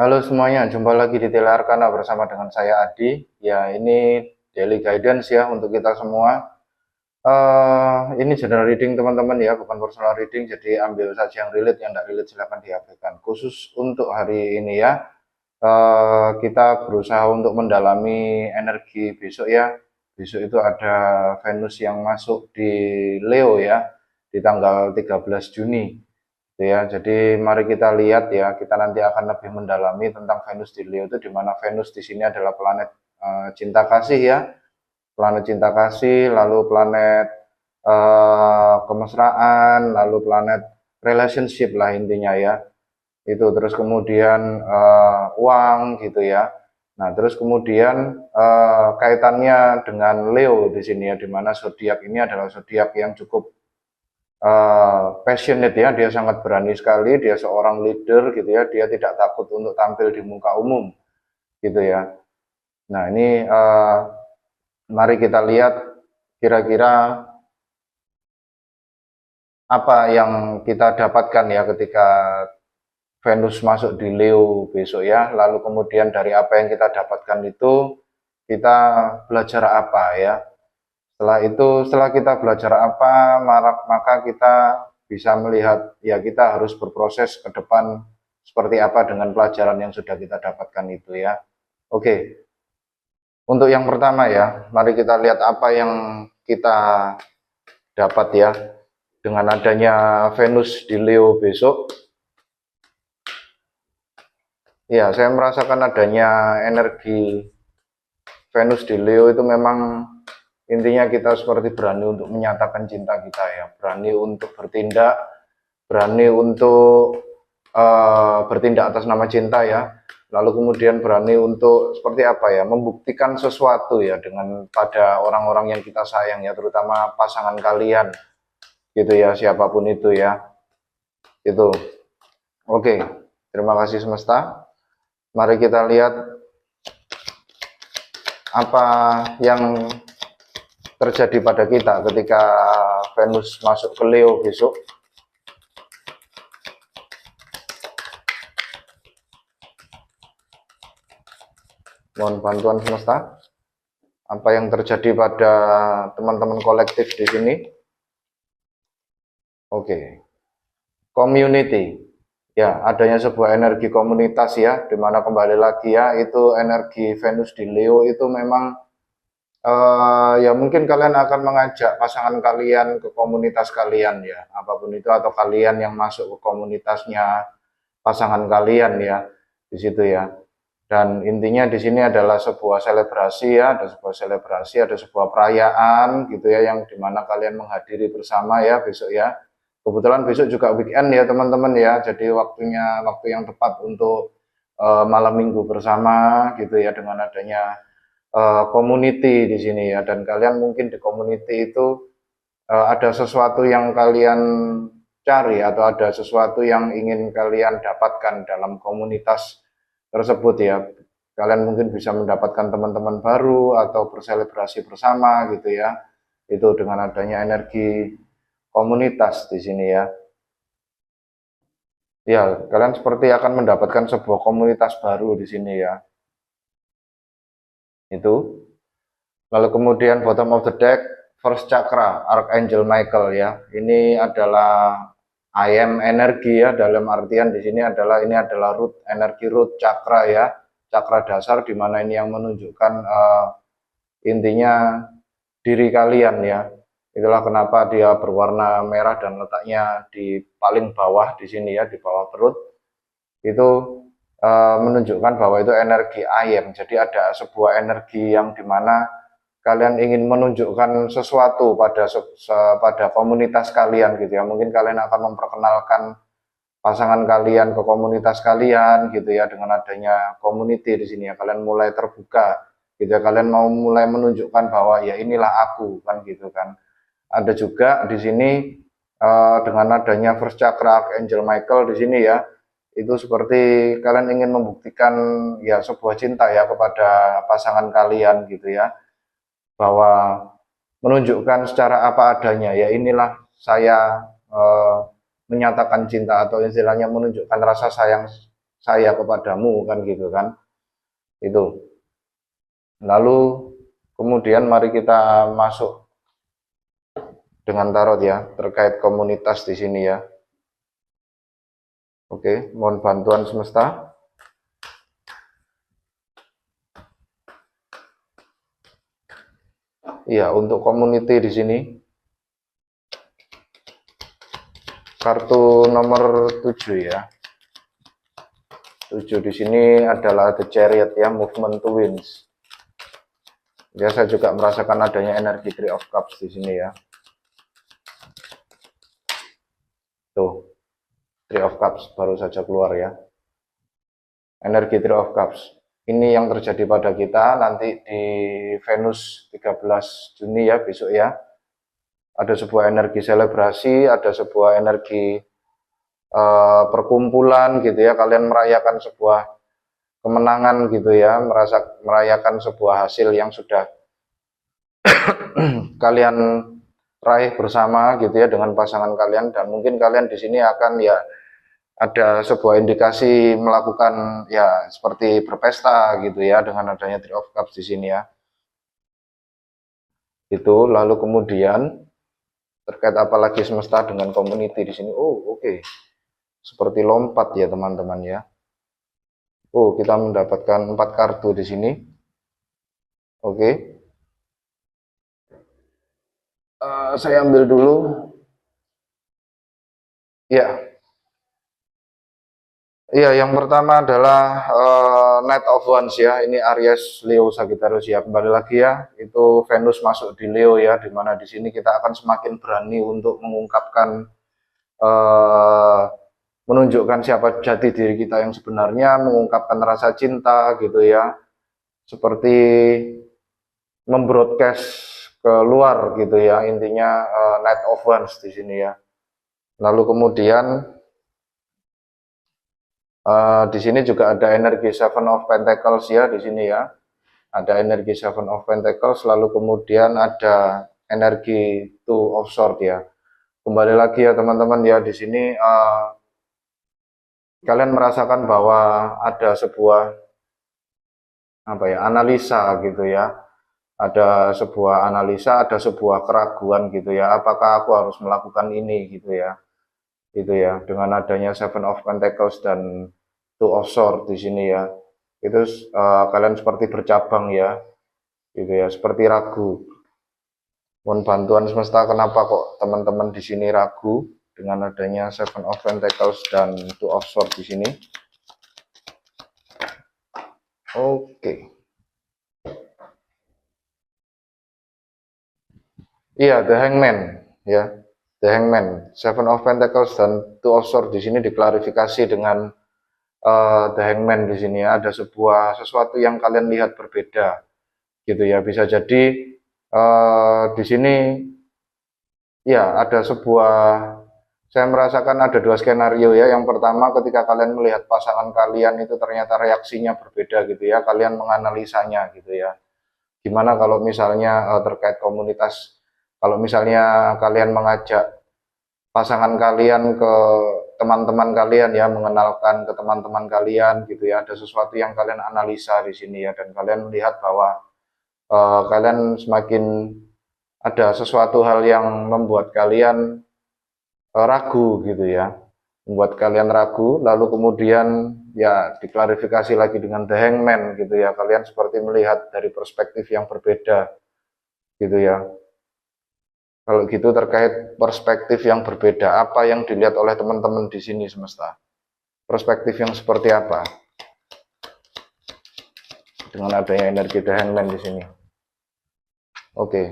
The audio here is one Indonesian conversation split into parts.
Halo semuanya, jumpa lagi di Telarkana bersama dengan saya Adi. Ya, ini daily guidance ya untuk kita semua. Ini general reading teman-teman ya, bukan personal reading. Jadi ambil saja yang relate, yang tidak relate silahkan diabaikan. Khusus untuk hari ini ya, kita berusaha untuk mendalami energi besok ya. Besok itu ada Venus yang masuk di Leo ya, di tanggal 13 Juni. Gitu ya. Jadi mari kita lihat ya, kita nanti akan lebih mendalami tentang Venus di Leo itu, di mana Venus di sini adalah planet cinta kasih ya, planet cinta kasih, lalu planet kemesraan, lalu planet relationship lah intinya ya. Itu terus kemudian uang gitu ya. Nah, terus kemudian kaitannya dengan Leo di sini ya, di mana zodiak ini adalah zodiak yang cukup passionate ya, dia sangat berani sekali, dia seorang leader gitu ya, dia tidak takut untuk tampil di muka umum gitu ya. Nah ini mari kita lihat kira-kira apa yang kita dapatkan ya ketika Venus masuk di Leo besok ya, lalu kemudian dari apa yang kita dapatkan itu kita belajar apa ya. Setelah itu, setelah kita belajar apa, maka kita bisa melihat ya kita harus berproses ke depan seperti apa dengan pelajaran yang sudah kita dapatkan itu ya. Oke, untuk yang pertama ya, mari kita lihat apa yang kita dapat ya dengan adanya Venus di Leo besok. Ya, saya merasakan adanya energi Venus di Leo itu memang intinya kita seperti berani untuk menyatakan cinta kita ya, berani untuk bertindak, berani untuk bertindak atas nama cinta ya, lalu kemudian berani untuk seperti apa ya, membuktikan sesuatu ya dengan pada orang-orang yang kita sayang ya, terutama pasangan kalian gitu ya, siapapun itu ya, itu. Oke, terima kasih semesta. Mari kita lihat apa yang terjadi pada kita ketika Venus masuk ke Leo besok. Mohon bantuan semesta. Apa yang terjadi pada teman-teman kolektif di sini? Oke. Community. Ya, adanya sebuah energi komunitas ya, dimana kembali lagi ya, itu energi Venus di Leo itu memang ya mungkin kalian akan mengajak pasangan kalian ke komunitas kalian ya, apapun itu, atau kalian yang masuk ke komunitasnya pasangan kalian ya, di situ ya. Dan intinya di sini adalah sebuah selebrasi ya, ada sebuah selebrasi, ada sebuah perayaan gitu ya, yang dimana kalian menghadiri bersama ya besok ya. Kebetulan besok juga weekend ya teman-teman ya, jadi waktunya waktu yang tepat untuk malam minggu bersama gitu ya, dengan adanya community di sini ya. Dan kalian mungkin di community itu ada sesuatu yang kalian cari, atau ada sesuatu yang ingin kalian dapatkan dalam komunitas tersebut ya. Kalian mungkin bisa mendapatkan teman-teman baru atau berselebrasi bersama gitu ya. Itu dengan adanya energi komunitas di sini ya. Ya, kalian seperti akan mendapatkan sebuah komunitas baru di sini ya. Itu. Lalu kemudian bottom of the deck, first chakra, Archangel Michael ya. Ini adalah I am energi ya, dalam artian di sini adalah ini adalah root energi, root chakra ya, chakra dasar, di mana ini yang menunjukkan intinya diri kalian ya. Itulah kenapa dia berwarna merah dan letaknya di paling bawah di sini ya, di bawah perut. Itu menunjukkan bahwa itu energi I am. Jadi ada sebuah energi yang dimana kalian ingin menunjukkan sesuatu pada komunitas kalian gitu ya. Mungkin kalian akan memperkenalkan pasangan kalian ke komunitas kalian gitu ya, dengan adanya community di sini ya. Kalian mulai terbuka gitu ya. Kalian mau mulai menunjukkan bahwa ya inilah aku kan gitu kan. Ada juga di sini dengan adanya first chakra Archangel Michael di sini ya, itu seperti kalian ingin membuktikan ya sebuah cinta ya kepada pasangan kalian gitu ya, bahwa menunjukkan secara apa adanya ya, inilah saya menyatakan cinta, atau istilahnya menunjukkan rasa sayang saya kepadamu, kan gitu kan. Itu. Lalu kemudian mari kita masuk dengan tarot ya, terkait komunitas di sini ya. Oke, mohon bantuan semesta. Iya, untuk community di sini kartu nomor 7 ya. 7 di sini adalah The Chariot ya, movement to wins. Ya, saya juga merasakan adanya energi Three of Cups di sini ya. Tuh, Three of Cups baru saja keluar ya. Energi Three of Cups. Ini yang terjadi pada kita nanti di Venus 13 Juni ya, besok ya. Ada sebuah energi selebrasi, ada sebuah energi perkumpulan gitu ya. Kalian merayakan sebuah kemenangan gitu ya, merayakan sebuah hasil yang sudah kalian raih bersama gitu ya dengan pasangan kalian, dan mungkin kalian di sini akan ya ada sebuah indikasi melakukan ya seperti berpesta gitu ya dengan adanya Three of Cups di sini ya. Itu lalu kemudian terkait apalagi semesta dengan community di sini. Oh, oke. Seperti lompat ya teman-teman ya. Oh, kita mendapatkan 4 kartu di sini. Oke. Saya ambil dulu. Ya. Iya, yang pertama adalah Knight of Wands ya. Ini Aries, Leo, Sagittarius ya. Kembali lagi ya, itu Venus masuk di Leo ya, dimana di sini kita akan semakin berani untuk mengungkapkan, menunjukkan siapa jati diri kita yang sebenarnya, mengungkapkan rasa cinta gitu ya, seperti membroadcast keluar gitu ya. Intinya Knight of Wands di sini ya. Lalu kemudian di sini juga ada energi Seven of Pentacles ya di sini ya. Ada energi Seven of Pentacles, lalu kemudian ada energi Two of Swords ya. Kembali lagi ya teman-teman ya, di sini kalian merasakan bahwa ada sebuah apa ya, analisa gitu ya. Ada sebuah analisa, ada sebuah keraguan gitu ya. Apakah aku harus melakukan ini gitu ya. Gitu ya, dengan adanya Seven of Pentacles dan Two of Swords di sini ya, itu kalian seperti bercabang ya, gitu ya, seperti ragu. Mohon bantuan semesta, kenapa kok teman-teman di sini ragu dengan adanya Seven of Pentacles dan Two of Swords di sini? Oke. Iya, The Hangman ya. The Hangman, Seven of Pentacles dan Two of Swords di sini diklarifikasi dengan The Hangman di sini ya. Ada sesuatu yang kalian lihat berbeda gitu ya. Bisa jadi di sini ya ada saya merasakan ada 2 skenario ya. Yang pertama, ketika kalian melihat pasangan kalian itu ternyata reaksinya berbeda gitu ya, kalian menganalisanya gitu ya. Gimana kalau misalnya terkait komunitas, kalau misalnya kalian mengajak pasangan kalian ke teman-teman kalian ya, mengenalkan ke teman-teman kalian gitu ya, ada sesuatu yang kalian analisa di sini ya, dan kalian melihat bahwa kalian semakin ada sesuatu hal yang membuat kalian ragu gitu ya, membuat kalian ragu, lalu kemudian ya diklarifikasi lagi dengan The Hangman gitu ya, kalian seperti melihat dari perspektif yang berbeda gitu ya. Kalau gitu terkait perspektif yang berbeda, apa yang dilihat oleh teman-teman di sini semesta? Perspektif yang seperti apa? Dengan adanya energi The Hangman di sini. Oke.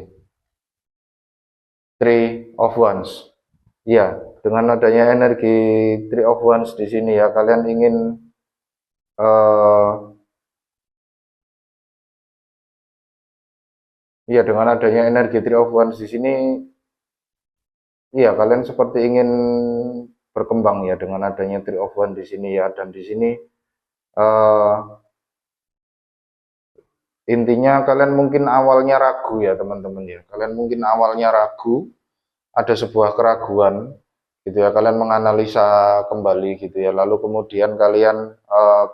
Three of Wands. Ya, dengan adanya energi Three of Wands di sini ya, kalian ingin ya dengan adanya energi Three of Wands di sini, iya kalian seperti ingin berkembang ya dengan adanya Three of Wands di sini ya, dan di sini intinya kalian mungkin awalnya ragu ya teman-teman ya, kalian mungkin awalnya ragu, ada sebuah keraguan gitu ya, kalian menganalisa kembali gitu ya, lalu kemudian kalian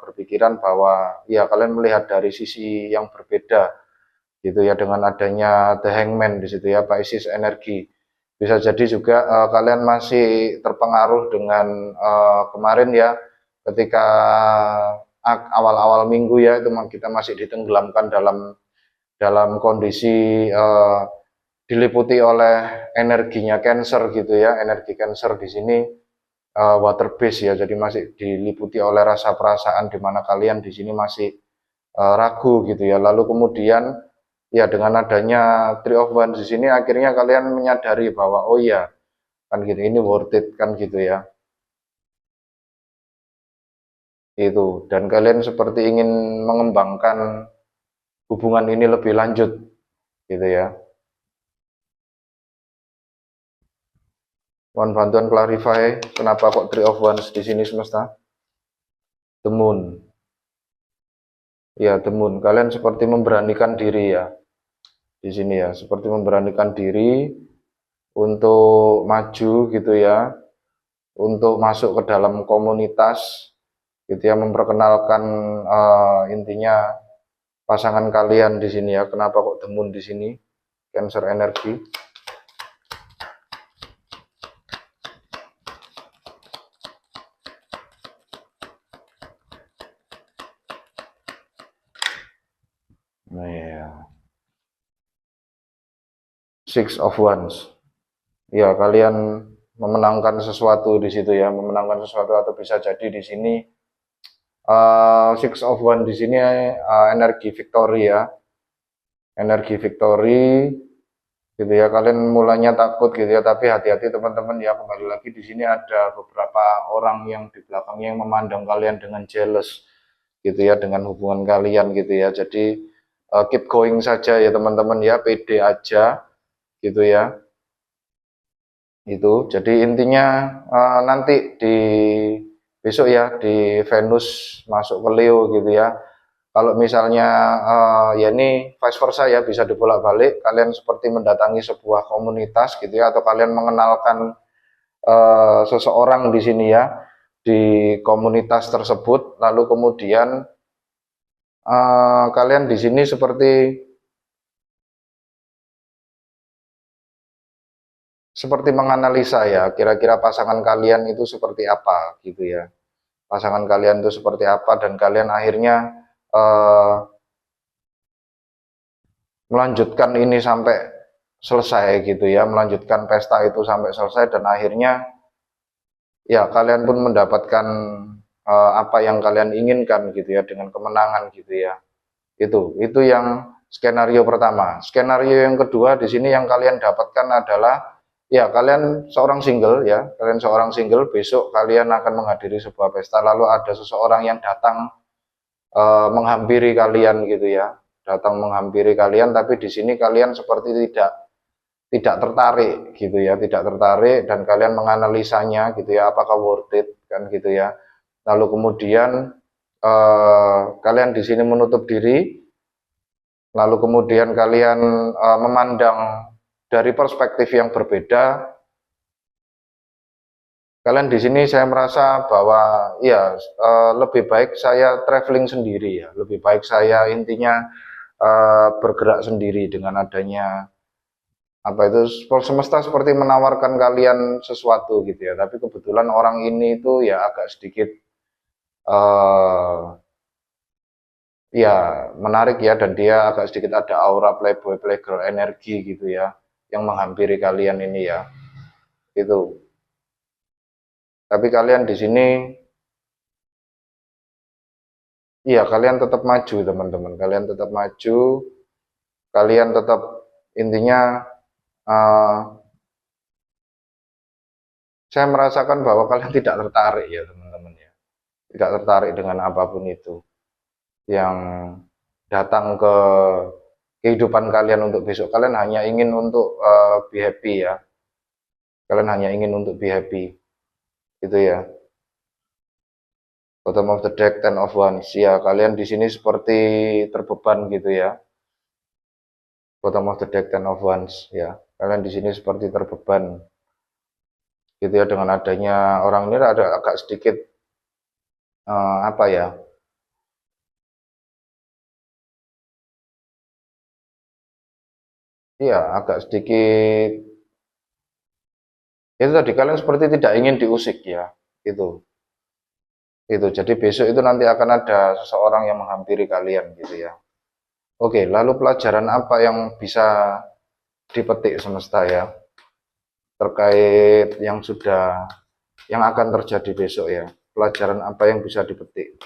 berpikiran bahwa ya kalian melihat dari sisi yang berbeda gitu ya, dengan adanya The Hangman di situ ya, Pisces energi. Bisa jadi juga kalian masih terpengaruh dengan kemarin ya, ketika awal-awal minggu ya, itu kita masih ditenggelamkan dalam kondisi diliputi oleh energinya Cancer gitu ya. Energi Cancer di sini water base ya, jadi masih diliputi oleh rasa perasaan di mana kalian di sini masih ragu gitu ya. Lalu kemudian ya dengan adanya Three of Wands di sini akhirnya kalian menyadari bahwa oh iya kan gitu, ini worth it kan gitu ya. Itu, dan kalian seperti ingin mengembangkan hubungan ini lebih lanjut gitu ya. Mohon bantuan clarify kenapa kok Three of Wands di sini semesta. The Moon. Ya, The Moon. Kalian seperti memberanikan diri ya. Di sini ya, seperti memberanikan diri untuk maju gitu ya. Untuk masuk ke dalam komunitas gitu ya, memperkenalkan intinya pasangan kalian di sini ya. Kenapa kok The Moon di sini? Cancer energi. Nah ya. Six of Wands. Ya, kalian memenangkan sesuatu di situ ya, memenangkan sesuatu, atau bisa jadi di sini Six of Wands di sini energi victory ya. Energi victory gitu ya. Kalian mulanya takut gitu ya, tapi hati-hati teman-teman ya, kembali lagi di sini ada beberapa orang yang di belakangnya yang memandang kalian dengan jealous gitu ya, dengan hubungan kalian gitu ya. Jadi keep going saja ya teman-teman ya, pede aja gitu ya. Itu jadi intinya nanti di besok ya, di Venus masuk ke Leo gitu ya. Kalau misalnya ya ini vice versa ya, bisa dibolak-balik, kalian seperti mendatangi sebuah komunitas gitu ya, atau kalian mengenalkan seseorang di sini ya, di komunitas tersebut, lalu kemudian kalian di sini seperti menganalisa ya, kira-kira pasangan kalian itu seperti apa gitu ya. Pasangan kalian itu seperti apa, dan kalian akhirnya melanjutkan ini sampai selesai gitu ya, melanjutkan pesta itu sampai selesai, dan akhirnya ya kalian pun mendapatkan apa yang kalian inginkan gitu ya, dengan kemenangan gitu ya. Itu yang skenario pertama. Skenario yang kedua di sini yang kalian dapatkan adalah ya kalian seorang single ya, kalian seorang single, besok kalian akan menghadiri sebuah pesta, lalu ada seseorang yang datang menghampiri kalian gitu ya, datang menghampiri kalian, tapi di sini kalian seperti tidak tertarik gitu ya, tidak tertarik, dan kalian menganalisanya gitu ya, apakah worth it kan gitu ya. Lalu kemudian kalian di sini menutup diri, lalu kemudian kalian memandang dari perspektif yang berbeda. Kalian di sini saya merasa bahwa ya lebih baik saya traveling sendiri ya, lebih baik saya intinya bergerak sendiri, dengan adanya apa itu, semesta seperti menawarkan kalian sesuatu gitu ya, tapi kebetulan orang ini itu ya agak sedikit ya menarik ya, dan dia agak sedikit ada aura playboy playgirl energi gitu ya, yang menghampiri kalian ini ya. Itu, tapi kalian di sini iya, kalian tetap maju teman-teman, kalian tetap maju, kalian tetap intinya uh, saya merasakan bahwa kalian tidak tertarik ya teman-teman ya, tidak tertarik dengan apapun itu yang datang ke kehidupan kalian untuk besok. Kalian hanya ingin untuk be happy ya, kalian hanya ingin untuk be happy gitu ya. Bottom of the deck, ten of wands ya, kalian di sini seperti terbeban gitu ya. Bottom of the deck, ten of wands ya, kalian di sini seperti terbeban gitu ya. Dengan adanya orang ini ada agak sedikit apa ya, iya agak sedikit itu tadi, kalian seperti tidak ingin diusik ya, itu jadi besok itu nanti akan ada seseorang yang menghampiri kalian gitu ya. Oke, lalu pelajaran apa yang bisa dipetik semesta ya terkait yang akan terjadi besok ya, pelajaran apa yang bisa dipetik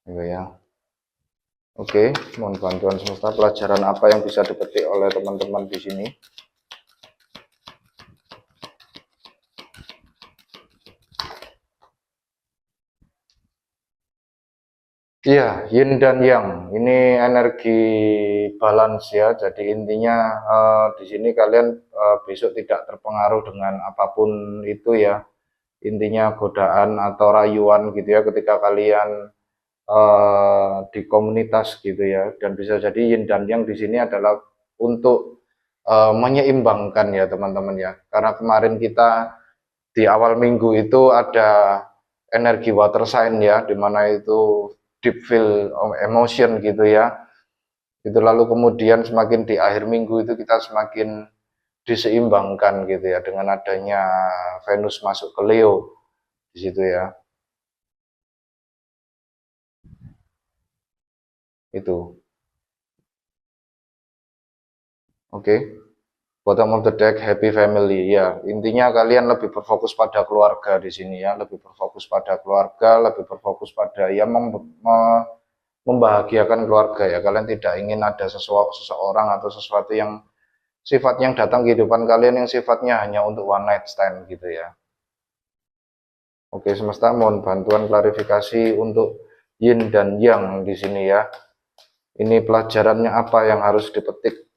gitu ya. Oke, mohon bantuan semesta, pelajaran apa yang bisa dipetik oleh teman-teman di sini. Iya, yin dan yang. Ini energi balance ya. Jadi intinya di sini kalian besok tidak terpengaruh dengan apapun itu ya. Intinya godaan atau rayuan gitu ya ketika kalian di komunitas gitu ya. Dan bisa jadi yin dan yang di sini adalah untuk menyeimbangkan ya teman-teman ya. Karena kemarin kita di awal minggu itu ada energi water sign ya, dimana itu deep feel emotion gitu ya. Itu lalu kemudian semakin di akhir minggu itu kita semakin diseimbangkan gitu ya dengan adanya Venus masuk ke Leo di situ ya. Itu. Oke. Bottom of the deck, happy family ya. Intinya kalian lebih berfokus pada keluarga di sini ya, lebih berfokus pada keluarga, lebih berfokus pada ya membahagiakan keluarga ya. Kalian tidak ingin ada seseorang atau sesuatu yang sifatnya yang datang kehidupan kalian yang sifatnya hanya untuk one night stand gitu ya. Oke, semesta mohon bantuan klarifikasi untuk yin dan yang di sini ya. Ini pelajarannya apa yang harus dipetik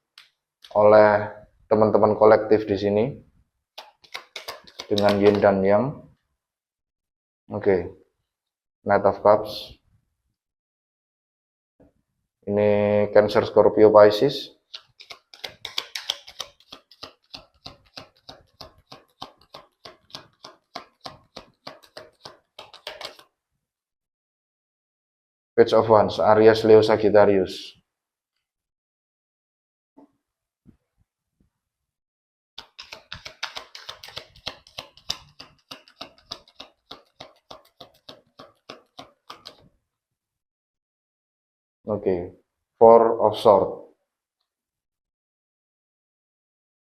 oleh teman-teman kolektif di sini dengan yin dan yang. Oke, Knight of Cups. Ini Cancer, Scorpio, Pisces. Page of Wands, Aries, Leo, Sagittarius. Oke, Four of Swords.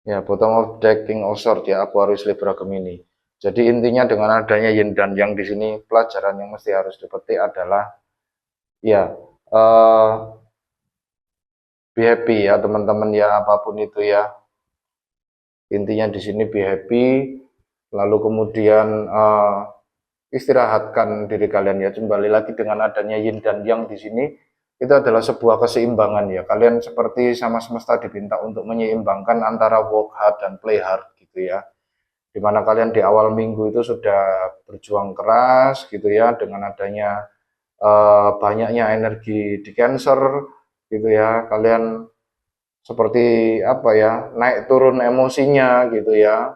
Ya, bottom of deck, King of Swords ya, Aquarius, Libra, Gemini. Jadi intinya dengan adanya yin dan yang di sini, pelajaran yang mesti harus dipetik adalah ya be happy ya teman-teman ya, apapun itu ya. Intinya di sini be happy, lalu kemudian istirahatkan diri kalian ya. Kembali lagi dengan adanya yin dan yang di sini itu adalah sebuah keseimbangan ya. Kalian seperti sama semesta diminta untuk menyeimbangkan antara work hard dan play hard gitu ya. Dimana kalian di awal minggu itu sudah berjuang keras gitu ya dengan adanya banyaknya energi di Cancer gitu ya. Kalian seperti apa ya, naik turun emosinya gitu ya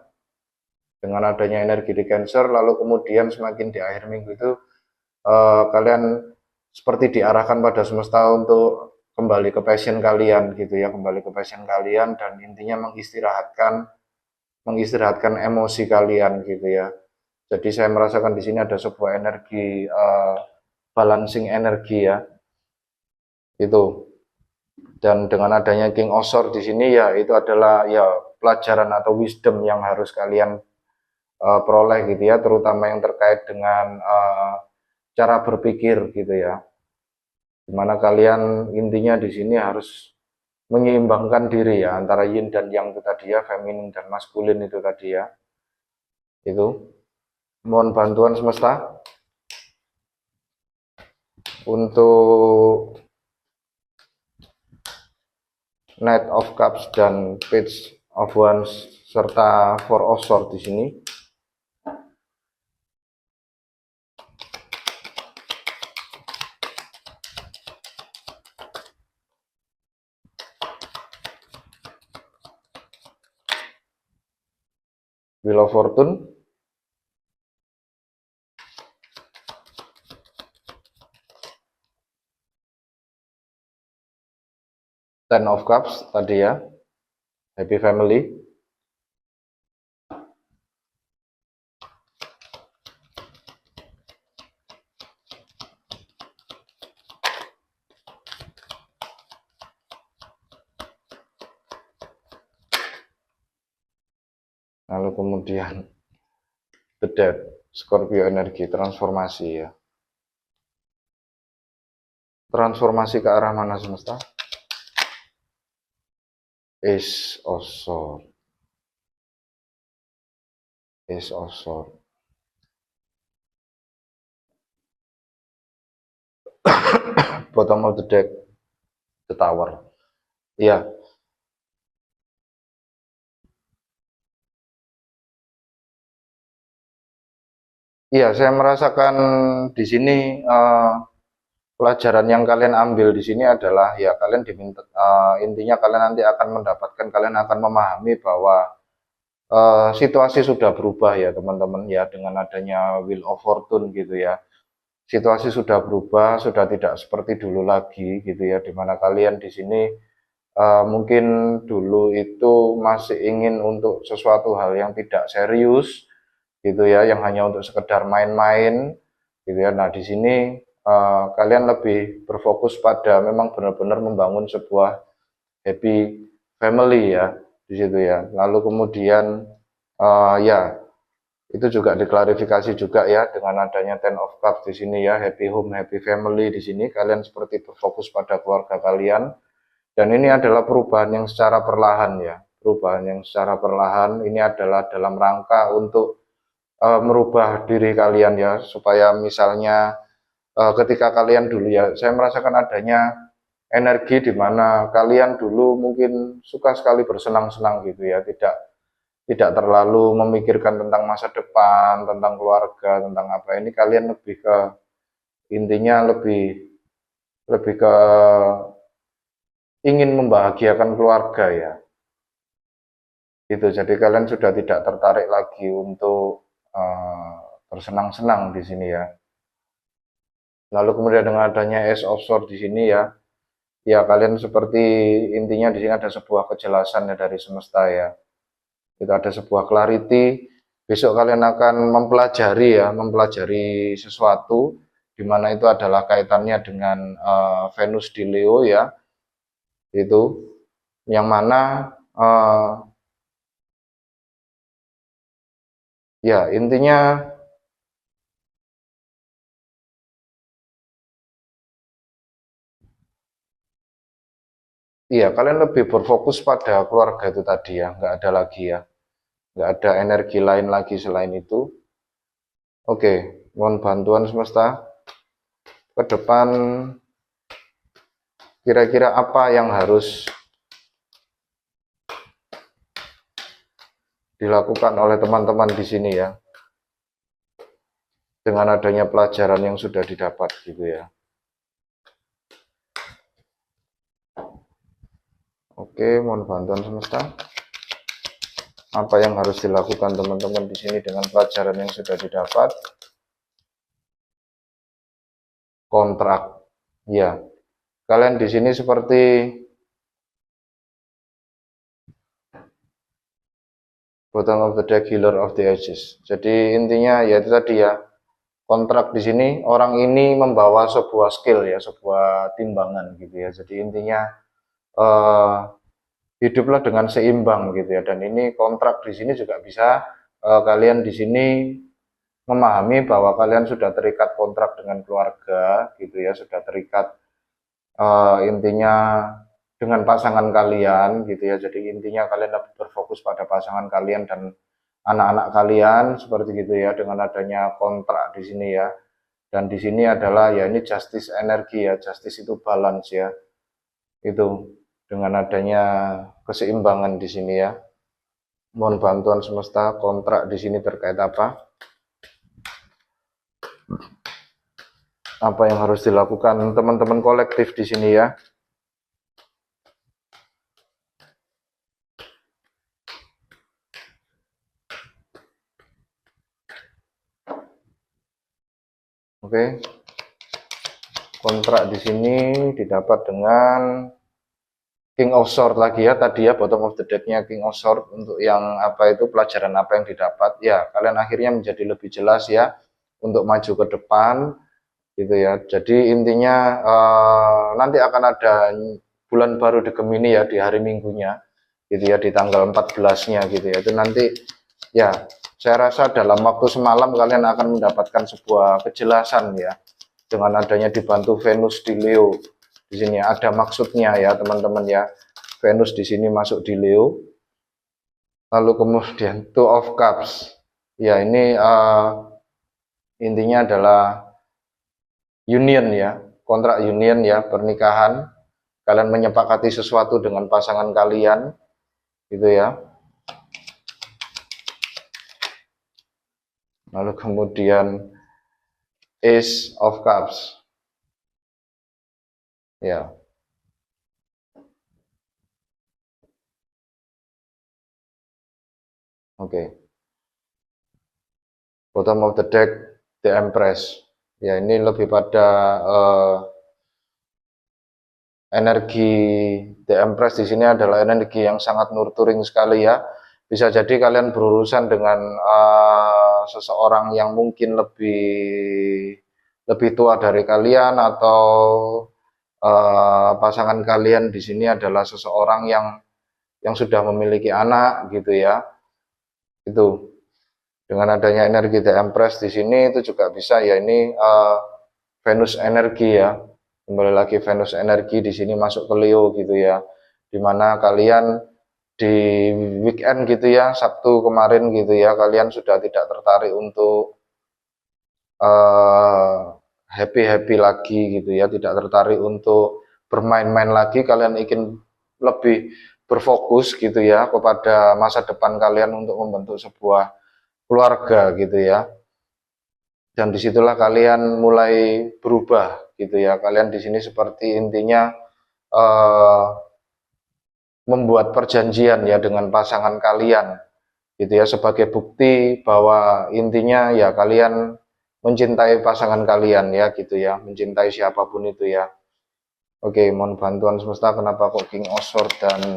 dengan adanya energi di Cancer, lalu kemudian semakin di akhir minggu itu kalian seperti diarahkan pada semesta untuk kembali ke passion kalian gitu ya, kembali ke passion kalian dan intinya mengistirahatkan emosi kalian gitu ya. Jadi saya merasakan di sini ada sebuah energi balancing energi ya. Itu. Dan dengan adanya King of Swords di sini ya itu adalah ya pelajaran atau wisdom yang harus kalian peroleh gitu ya, terutama yang terkait dengan cara berpikir gitu ya. Dimana kalian intinya di sini harus menyeimbangkan diri ya antara yin dan yang itu tadi ya, feminin dan maskulin itu tadi ya. Itu. Mohon bantuan semesta untuk Knight of Cups dan Page of Wands serta Four of Swords di sini. Wheel of Fortune, Ten of Cups tadi ya, Happy Family. Lalu kemudian The Death, Scorpio energi, transformasi ya. Transformasi ke arah mana semesta? Ace of Swords. Ace of Swords. Bottom of the deck, the Tower. Iya. Iya, saya merasakan di sini pelajaran yang kalian ambil di sini adalah ya kalian diminta intinya kalian nanti akan mendapatkan, kalian akan memahami bahwa situasi sudah berubah ya teman-teman ya, dengan adanya Wheel of Fortune gitu ya. Situasi sudah berubah, sudah tidak seperti dulu lagi gitu ya, dimana kalian di sini mungkin dulu itu masih ingin untuk sesuatu hal yang tidak serius gitu ya, yang hanya untuk sekedar main-main gitu ya. Nah di sini kalian lebih berfokus pada memang benar-benar membangun sebuah happy family ya di situ ya. Lalu kemudian ya itu juga diklarifikasi juga ya dengan adanya Ten of Cups di sini ya, happy home, happy family di sini kalian seperti berfokus pada keluarga kalian. Dan ini adalah perubahan yang secara perlahan ya, perubahan yang secara perlahan ini adalah dalam rangka untuk merubah diri kalian ya, supaya misalnya ketika kalian dulu ya, saya merasakan adanya energi di mana kalian dulu mungkin suka sekali bersenang-senang gitu ya, tidak terlalu memikirkan tentang masa depan, tentang keluarga, tentang apa. Ini kalian lebih ke intinya lebih lebih ke ingin membahagiakan keluarga ya. Itu jadi kalian sudah tidak tertarik lagi untuk bersenang-senang di sini ya. Lalu kemudian dengan adanya Ace of Swords di sini ya, ya kalian seperti intinya di sini ada sebuah kejelasan ya dari semesta ya. Itu ada sebuah clarity. Besok kalian akan mempelajari ya, mempelajari sesuatu di mana itu adalah kaitannya dengan Venus di Leo ya. Itu yang mana ya intinya iya, kalian lebih berfokus pada keluarga itu tadi ya, nggak ada lagi ya, nggak ada energi lain lagi selain itu. Oke, mohon bantuan semesta ke depan, kira-kira apa yang harus dilakukan oleh teman-teman di sini ya, dengan adanya pelajaran yang sudah didapat gitu ya. Oke, mohon bantuan semesta. Apa yang harus dilakukan teman-teman di sini dengan pelajaran yang sudah didapat? Kontrak. Ya, kalian di sini seperti bottom of the deck, healer of the ages. Jadi intinya ya itu tadi ya. Kontrak di sini orang ini membawa sebuah skill ya, sebuah timbangan gitu ya. Jadi intinya hiduplah dengan seimbang gitu ya. Dan ini kontrak di sini juga bisa kalian di sini memahami bahwa kalian sudah terikat kontrak dengan keluarga gitu ya, sudah terikat intinya dengan pasangan kalian gitu ya. Jadi intinya kalian lebih berfokus pada pasangan kalian dan anak-anak kalian seperti gitu ya, dengan adanya kontrak di sini ya. Dan di sini adalah ya ini justice energi ya, justice itu balance ya. Itu dengan adanya keseimbangan di sini ya. Mohon bantuan semesta, kontrak di sini terkait apa? Apa yang harus dilakukan teman-teman kolektif di sini ya? Oke. Kontrak di sini didapat dengan King of Sword lagi ya, tadi ya bottom of the deck-nya King of Sword untuk yang apa itu pelajaran apa yang didapat ya, kalian akhirnya menjadi lebih jelas ya untuk maju ke depan gitu ya. Jadi intinya nanti akan ada bulan baru di Gemini ya di hari Minggunya gitu ya, di tanggal 14-nya gitu ya. Itu nanti ya saya rasa dalam waktu semalam kalian akan mendapatkan sebuah kejelasan ya, dengan adanya dibantu Venus di Leo. Di sini ada maksudnya ya teman-teman ya. Venus di sini masuk di Leo. Lalu kemudian Two of Cups. Ya ini intinya adalah union ya, kontrak union ya, pernikahan. Kalian menyepakati sesuatu dengan pasangan kalian gitu ya. Lalu kemudian Ace of Cups. Ya. Oke. Bottom of the deck, the Empress. Ya, ini lebih pada energi the Empress di sini adalah energi yang sangat nurturing sekali ya. Bisa jadi kalian berurusan dengan seseorang yang mungkin lebih tua dari kalian, atau pasangan kalian di sini adalah seseorang yang sudah memiliki anak gitu ya. Itu dengan adanya energi The Empress di sini itu juga bisa ya, ini Venus energi ya. Kembali lagi Venus energi di sini masuk ke Leo gitu ya. Dimana kalian di weekend gitu ya, Sabtu kemarin gitu ya, kalian sudah tidak tertarik untuk happy lagi gitu ya, tidak tertarik untuk bermain-main lagi, kalian ingin lebih berfokus gitu ya kepada masa depan kalian untuk membentuk sebuah keluarga gitu ya. Dan disitulah kalian mulai berubah gitu ya. Kalian di sini seperti intinya membuat perjanjian ya dengan pasangan kalian gitu ya, sebagai bukti bahwa intinya ya kalian mencintai pasangan kalian ya gitu ya, mencintai siapapun itu ya. Oke, mohon bantuan semesta, kenapa kok King of Swords dan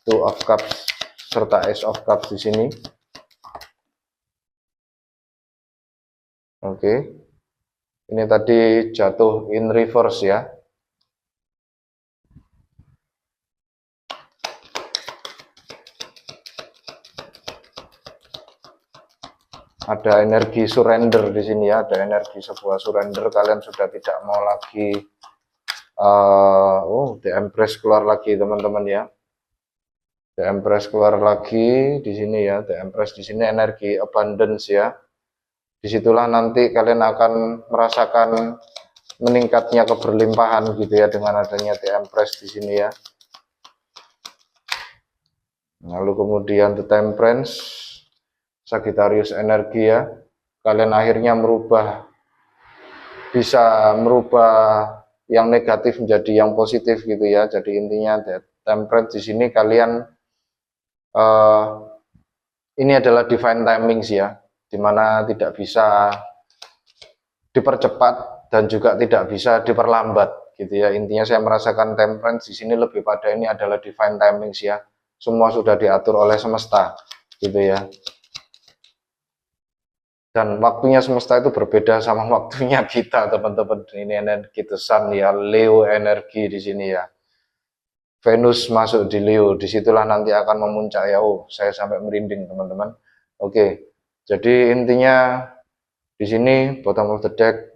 Two of Cups serta Ace of Cups di sini? Oke, ini tadi jatuh in reverse ya. Ada energi surrender di sini ya, ada energi sebuah surrender. Kalian sudah tidak mau lagi. The Empress keluar lagi teman-teman ya. The Empress keluar lagi di sini ya. The Empress di sini energi abundance ya. Disitulah nanti kalian akan merasakan meningkatnya keberlimpahan gitu ya dengan adanya The Empress di sini ya. Lalu kemudian The Temperance, Sagittarius energi ya. Kalian akhirnya bisa merubah yang negatif menjadi yang positif gitu ya. Jadi intinya The Temperance di sini kalian ini adalah divine timings ya, dimana tidak bisa dipercepat dan juga tidak bisa diperlambat gitu ya. Intinya saya merasakan Temperance di sini lebih pada ini adalah divine timings ya. Semua sudah diatur oleh semesta gitu ya. Dan waktunya semesta itu berbeda sama waktunya kita teman-teman. Ini energi The Sun ya, Leo energi di sini ya. Venus masuk di Leo, disitulah nanti akan memuncak ya. Oh, saya sampai merinding teman-teman. Oke, jadi intinya di sini bottom of the deck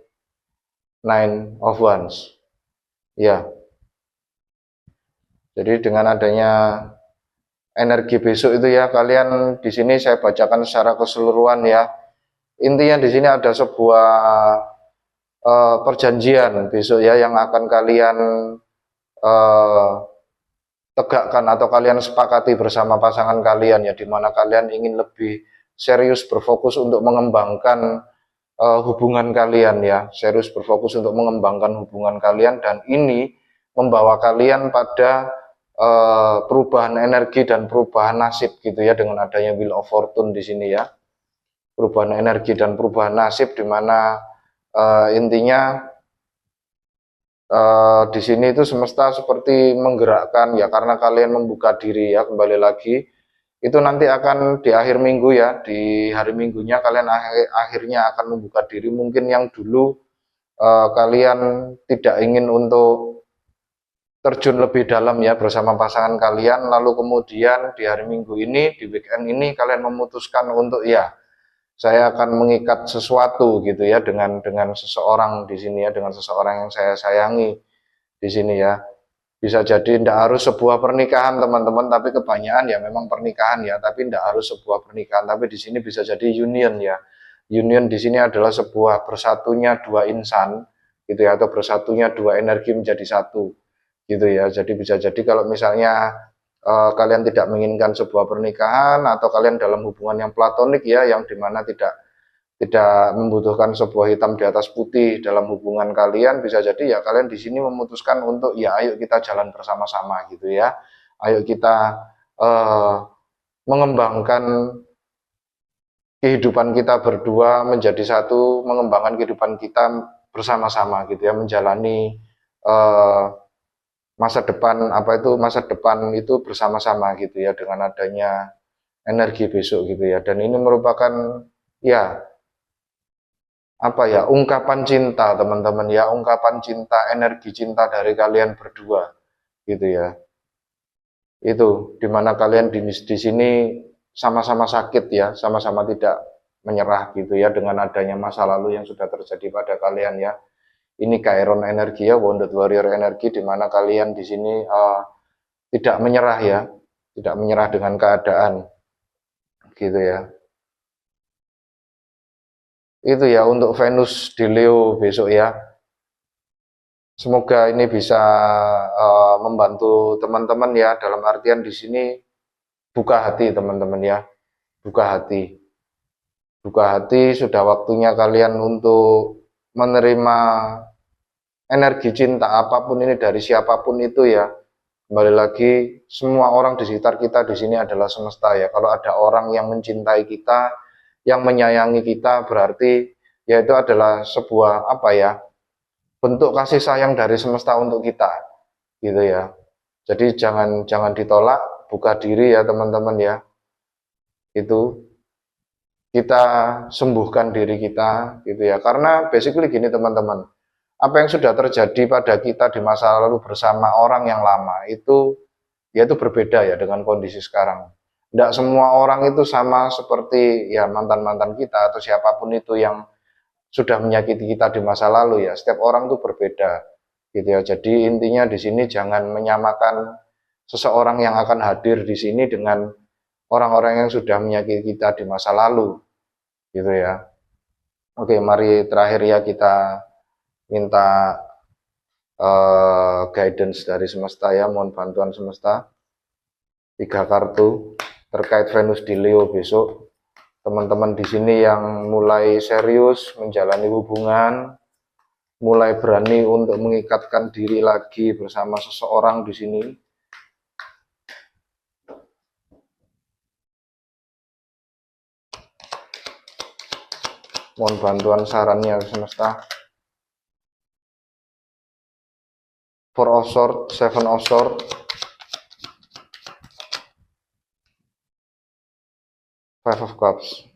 Nine of Wands. Ya. Jadi dengan adanya energi besok itu ya, kalian di sini saya bacakan secara keseluruhan ya. Intinya di sini ada sebuah perjanjian besok ya yang akan kalian tegakkan atau kalian sepakati bersama pasangan kalian ya, dimana kalian ingin lebih serius berfokus untuk mengembangkan hubungan kalian ya, serius berfokus untuk mengembangkan hubungan kalian, dan ini membawa kalian pada perubahan energi dan perubahan nasib gitu ya, dengan adanya Wheel of Fortune di sini ya, perubahan energi dan perubahan nasib, dimana Intinya di sini itu semesta seperti menggerakkan ya, karena kalian membuka diri ya, kembali lagi itu nanti akan di akhir minggu ya, di hari minggunya kalian akhirnya akan membuka diri. Mungkin yang dulu kalian tidak ingin untuk terjun lebih dalam ya bersama pasangan kalian, lalu kemudian di hari minggu ini, di weekend ini kalian memutuskan untuk ya, saya akan mengikat sesuatu gitu ya dengan seseorang di sini ya, dengan seseorang yang saya sayangi di sini ya. Bisa jadi tidak harus sebuah pernikahan teman-teman, tapi kebanyakan ya memang pernikahan ya, tapi tidak harus sebuah pernikahan, tapi di sini bisa jadi union ya. Union di sini adalah sebuah bersatunya dua insan gitu ya, atau bersatunya dua energi menjadi satu gitu ya. Jadi bisa jadi kalau misalnya kalian tidak menginginkan sebuah pernikahan, atau kalian dalam hubungan yang platonik ya, yang dimana tidak tidak membutuhkan sebuah hitam di atas putih dalam hubungan kalian, bisa jadi ya kalian di sini memutuskan untuk ya ayo kita jalan bersama-sama gitu ya. Ayo kita mengembangkan kehidupan kita berdua menjadi satu, mengembangkan kehidupan kita bersama-sama gitu ya, menjalani masa depan, apa itu, masa depan itu bersama-sama gitu ya, dengan adanya energi besok gitu ya. Dan ini merupakan ya apa ya, ungkapan cinta teman-teman ya, ungkapan cinta, energi cinta dari kalian berdua gitu ya. Itu dimana kalian di sini sama-sama sakit ya, sama-sama tidak menyerah gitu ya, dengan adanya masa lalu yang sudah terjadi pada kalian ya. Ini Chiron energi ya, Wounded Warrior energi, dimana kalian di sini tidak menyerah ya, tidak menyerah dengan keadaan gitu ya. Itu ya untuk Venus di Leo besok ya. Semoga ini bisa membantu teman-teman ya, dalam artian di sini buka hati teman-teman ya, buka hati. Buka hati, sudah waktunya kalian untuk menerima energi cinta apapun ini dari siapapun itu ya. Kembali lagi, semua orang di sekitar kita di sini adalah semesta ya. Kalau ada orang yang mencintai kita, yang menyayangi kita, berarti ya itu adalah sebuah apa ya, bentuk kasih sayang dari semesta untuk kita gitu ya. Jadi jangan jangan ditolak, buka diri ya teman-teman ya. Itu kita sembuhkan diri kita gitu ya. Karena basically gini teman-teman, apa yang sudah terjadi pada kita di masa lalu bersama orang yang lama itu ya itu berbeda ya dengan kondisi sekarang. Tidak semua orang itu sama seperti ya mantan-mantan kita atau siapapun itu yang sudah menyakiti kita di masa lalu ya. Setiap orang itu berbeda gitu ya. Jadi intinya di sini jangan menyamakan seseorang yang akan hadir di sini dengan orang-orang yang sudah menyakiti kita di masa lalu gitu ya. Oke, mari terakhir ya kita minta guidance dari semesta ya, mohon bantuan semesta. 3 kartu terkait Venus di Leo besok. Teman-teman di sini yang mulai serius menjalani hubungan, mulai berani untuk mengikatkan diri lagi bersama seseorang di sini. Mohon bantuan sarannya semesta. Four of Swords, Seven of Swords, Five of Cups,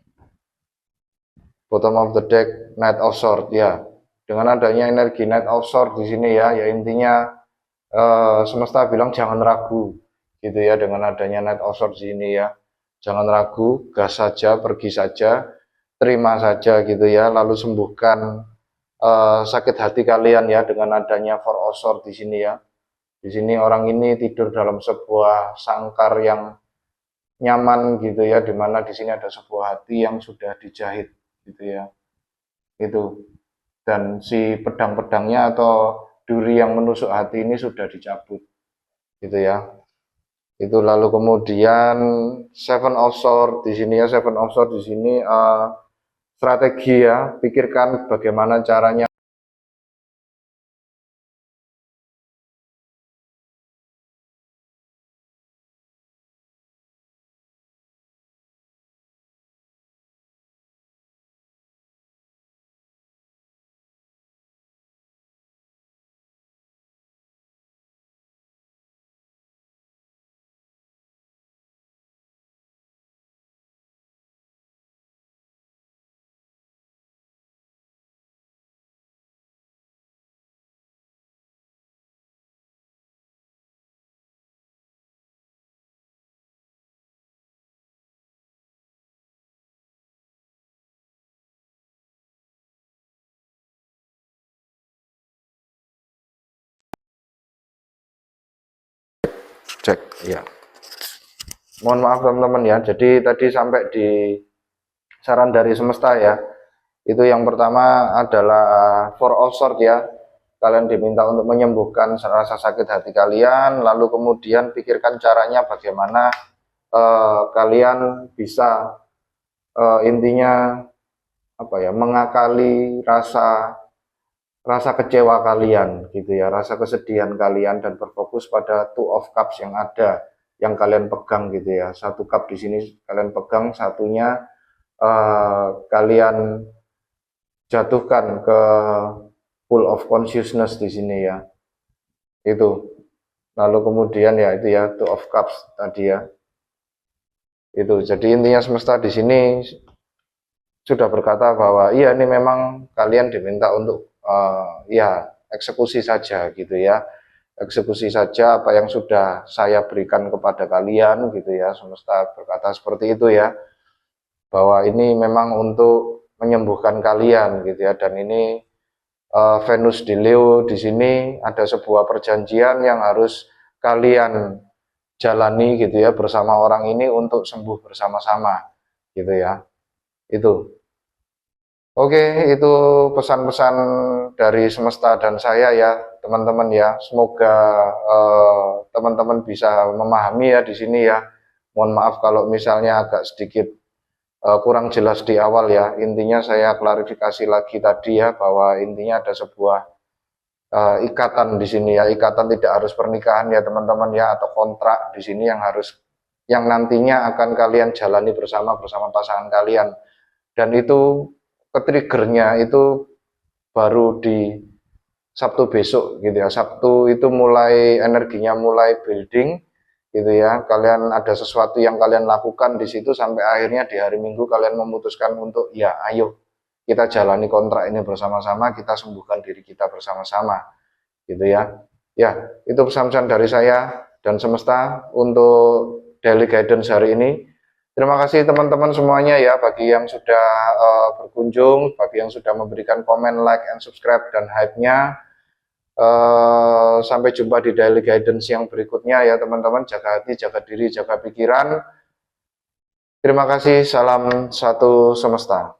bottom of the deck, Knight of Swords ya. Dengan adanya energi Knight of Swords di sini ya, ya intinya semesta bilang jangan ragu gitu ya, dengan adanya Knight of Swords ini ya. Jangan ragu, gas saja, pergi saja, terima saja gitu ya, lalu sembuhkan sakit hati kalian ya dengan adanya Four of Swords di sini ya. Di sini orang ini tidur dalam sebuah sangkar yang nyaman gitu ya, dimana di sini ada sebuah hati yang sudah dijahit gitu ya. Itu, dan si pedang-pedangnya atau duri yang menusuk hati ini sudah dicabut gitu ya. Itu lalu kemudian Seven of Swords di sini ya, Seven of Swords di sini strategi ya, pikirkan bagaimana caranya Cek ya. Mohon maaf teman-teman ya. Jadi tadi sampai di saran dari semesta ya. Itu yang pertama adalah for all sort ya. Kalian diminta untuk menyembuhkan rasa sakit hati kalian, lalu kemudian pikirkan caranya bagaimana kalian bisa intinya apa ya, mengakali rasa kecewa kalian gitu ya, rasa kesedihan kalian, dan berfokus pada two of cups yang ada, yang kalian pegang gitu ya. Satu cup di sini kalian pegang, satunya kalian jatuhkan ke full of consciousness di sini ya. Itu. Lalu kemudian ya itu ya, two of cups tadi ya. Itu. Jadi intinya semesta di sini sudah berkata bahwa iya, ini memang kalian diminta untuk ya eksekusi saja gitu ya. Eksekusi saja apa yang sudah saya berikan kepada kalian gitu ya. Semesta berkata seperti itu ya. Bahwa ini memang untuk menyembuhkan kalian gitu ya, dan ini Venus di Leo di sini ada sebuah perjanjian yang harus kalian jalani gitu ya bersama orang ini untuk sembuh bersama-sama gitu ya. Itu. Oke, itu pesan-pesan dari semesta dan saya ya, teman-teman ya. Semoga teman-teman bisa memahami ya di sini ya. Mohon maaf kalau misalnya agak sedikit kurang jelas di awal ya. Intinya saya klarifikasi lagi tadi ya, bahwa intinya ada sebuah ikatan di sini ya. Ikatan tidak harus pernikahan ya teman-teman ya, atau kontrak di sini yang nantinya akan kalian jalani bersama pasangan kalian. Dan itu ketriggernya itu baru di Sabtu besok gitu ya. Sabtu itu mulai energinya mulai building gitu ya. Kalian ada sesuatu yang kalian lakukan di situ sampai akhirnya di hari Minggu kalian memutuskan untuk ya ayo kita jalani kontrak ini bersama-sama, kita sembuhkan diri kita bersama-sama gitu ya. Ya, itu pesan-pesan dari saya dan semesta untuk daily guidance hari ini. Terima kasih teman-teman semuanya ya, bagi yang sudah berkunjung, bagi yang sudah memberikan komen, like, and subscribe, dan hype-nya. Sampai jumpa di daily guidance yang berikutnya ya teman-teman. Jaga hati, jaga diri, jaga pikiran. Terima kasih, salam satu semesta.